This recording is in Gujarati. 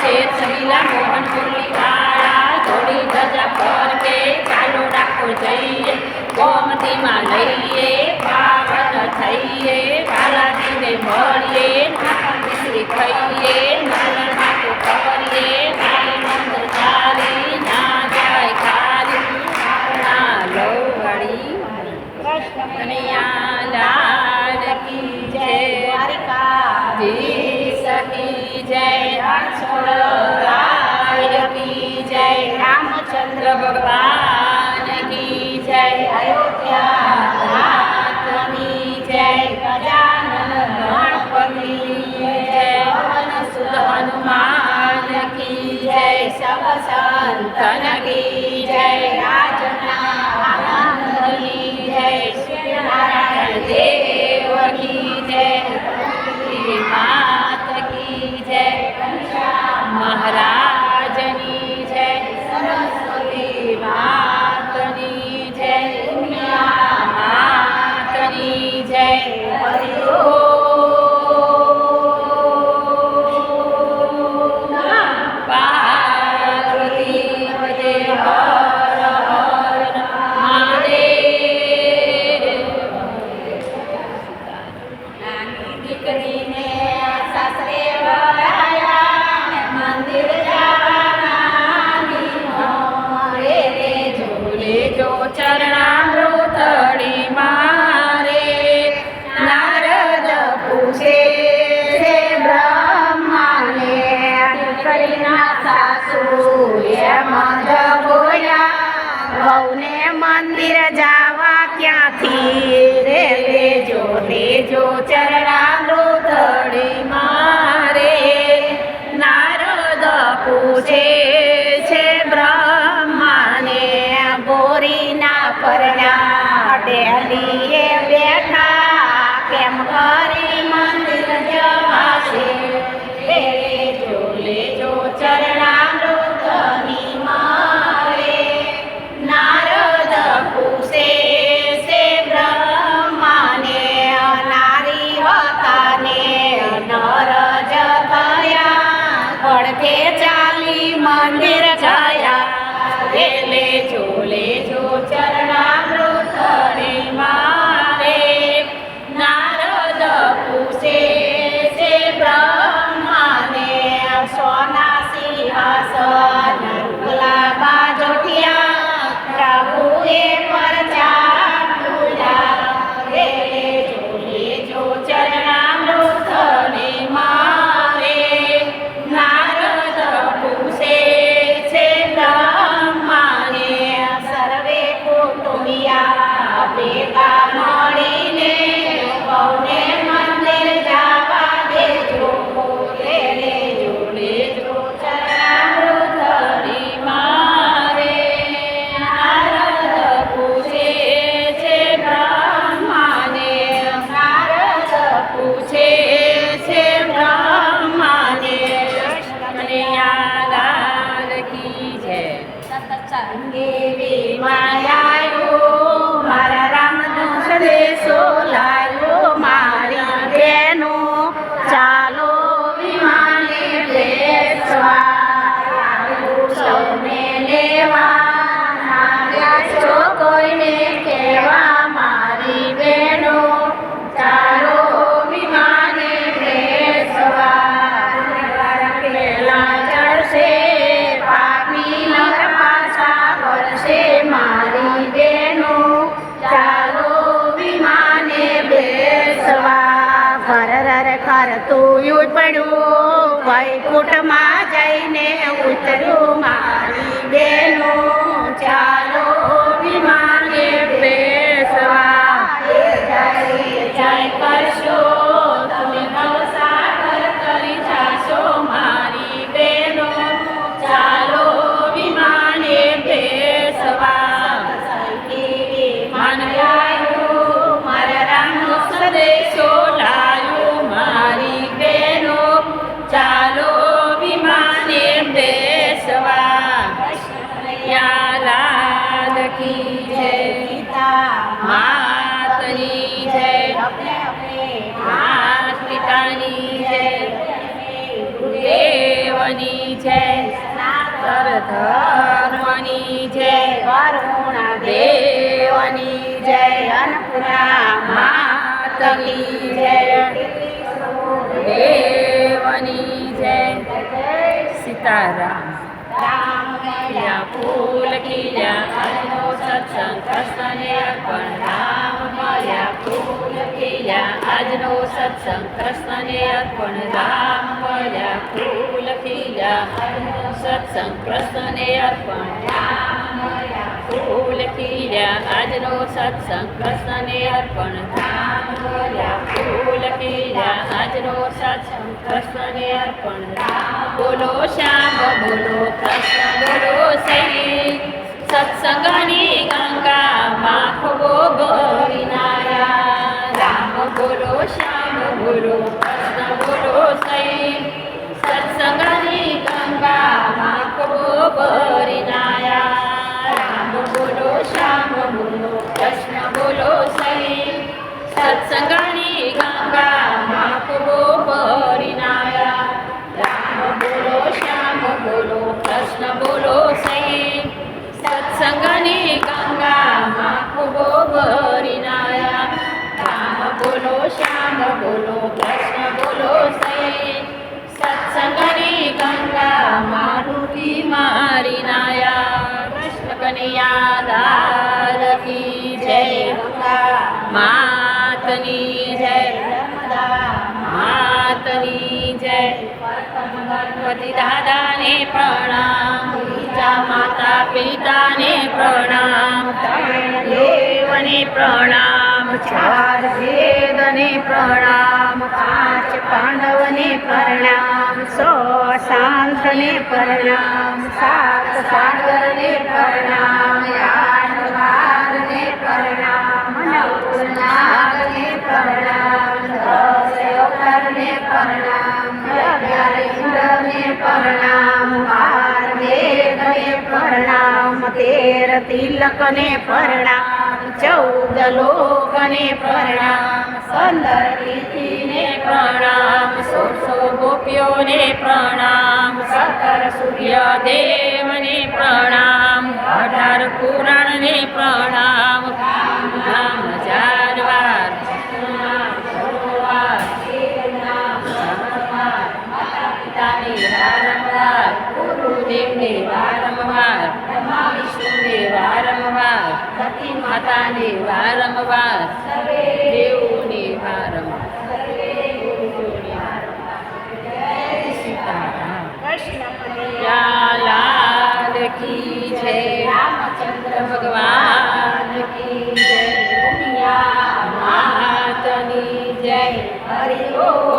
શેર સલીલા મોહન મુરલી વાળા થોડી ધજા પર કે ચાલો ડાકોર જઈએ ગોમતીમાં લઈએ પાવન થઈએ બાલાજીને મળીએ મિશ્રી ખાઈએ નાના માટો કરીએ કાળી મંદર ચાલી ના જાય ખાલી આપણા લવડી કનૈયા લાલ કી જય દ્વારિકાધીશ કી જય રાય કી જય રામચંદ્ર ભગવાન કી જય અયોધ્યા નાથની જય ગજાનન ગણપતિ જય પવન સુત હનુમાન કી જય સબ સંતન કી જય રાજના આનંદની જય શ્રી નારાયણ દેવ કી જય માત કી જય મહારાજની જય સરસ્વતી માતની જય ઉમિયા માતની જય હરિ પાર્વતી પદે હર હર મહાદેવ નાની દીકરીને સાસરે વળાયા મંદિર જવાના રે જો ચરણામૃતડી મારે નારદ પૂછે છે બ્રહ્માને દીકરીના સાસુ એમ જ બોલ્યા વહુને મંદિર જાવા ક્યાંથી રે લેજો ચરણામૃતડી મારે નારદ પૂછે છે બ્રહ્માને બોરીના પરણા ડેલીએ બેઠા કેમ કરી મંદિર જવાશે લેજો ચરણામૃતની મારે નારદ પૂછે છે બ્રહ્માને નારી હતા ને નર જ થયા પડકે ચાલી મંદિર ગયા લેજો ચરણામૃતડી મારે નારદ પૂછે છે બ્રહ્માને સોના સિંહાસન ગુલાબા જોઠિયા પ્રભુએ પરચા પૂજા લેજો ચરણામૃતડી મારે નારદ પૂછે છે બ્રહ્માને સર્વે કુટુંબિયા ભેગા મળીને બહુને મંદિર જવા દેજો લેજો ચરણામૃતડી મારે નારદ પૂછે છે બ્રહ્માને નારદ પૂછે છે બ્રહ્માને કનૈયા લાલ કી જય સત્સંગી માયાયો મારા રામદાસ દેશો લાયો મારી બેનો ચાલો વિમાને બેસવા સૌને લેવા આવ્યા છો કોઈને કહેવા મારી બેનો ચાલો વિમાને બેસવા પેલા ચડશે પાપી નર પાછા વળશે મારી બેનો ચાલો વિમાને બેસવા ખર તું પડ્યું વૈકુંઠમાં જઈને ઉતર્યું મારી બેનો ચાલો વિમાને બેસવા જય કરશો તમે નવસાગર કરી જાશો મારી બેનો ચાલો વિમાને બેસવા માન લાયું મારા રામનો સંદેશો લાયું મારી બેનો ચાલો વિમાને બેસવા લાલ ધર્મની જય કરુણા દેવની જય અન્નપૂર્ણા માતની જય દેવની જય સીતારામ રામ મળ્યા ફૂલ ખીલ્યા આજનો સત્સંગ કૃષ્ણને અર્પણ રામ મળ્યા ફૂલ ખીલ્યા આજનો સત્સંગ કૃષ્ણને અર્પણ રામ મળ્યા ફૂલ ખીલ્યા આજનો સત્સંગ કૃષ્ણને અર્પણ રામ મળ્યા ફૂલ ખીલ્યા આજનો સત્સંગ કૃષ્ણને અર્પણ રામ મળ્યા ફૂલ ખીલ્યા આજનો સત્સંગ કૃષ્ણને અર્પણ રામ બોલો શ્યામ બોલો કૃષ્ણ બોલો સહી સત્સંગની ગંગામાં ખોબો ભરીનાયા રામ બોલો શ્યામ બોલો કૃષ્ણ બોલો સહી સત્સંગની ગંગામાં ખોબો ભરીનાયા રામ બોલો શ્યામ બોલો કૃષ્ણ બોલો સહી સત્સંગની ગંગામાં ખોબો ભરીનાયા રામ બોલો શ્યામ બોલો કૃષ્ણ બોલો સહી સત્સંગની ગંગામાં ખોબો ભરીનાયા રામ બોલો શ્યામ બોલો કૃષ્ણ બોલો સહી સત્સંગની ગંગામાં ડૂબી મારીનાયા કૃષ્ણ કનૈયા લાલ કી જય ગંગા માતની જય માતની જય ગણપતિ દાદાને પ્રણામ બીજા માતા પિતાને પ્રણામ દેવને પ્રણામ ચાર વેદને પ્રણામ પાંચ પાંડવને પ્રણામ સો શાંતને પ્રણામ સાત સાગરને પ્રણામ આઠ વારને પ્રણામ નવ નાગને પ્રણામ દસ અવતારને પ્રણામ અગિયાર ઇન્દ્રને પ્રણામ 12 વેદને પ્રણામ 13 તિલકને પ્રણામ 14 લોકને પ્રણામ 15 તિથિને પ્રણામ 16 ગોપીઓને પ્રણામ 17 સૂર્યદેવને પ્રણામ 18 પુરાણને પ્રણામ રામ જાનવાર વારંવાર ગુરુદેવને વારંવાર બ્રહ્મા વિષ્ણુને વારંવાર સતી માતાને વારંવાર દેવોને વારંવાર કૃષ્ણ લાલ કી જય રામચંદ્ર ભગવાન કી જય માતની જય હરિ ઓમ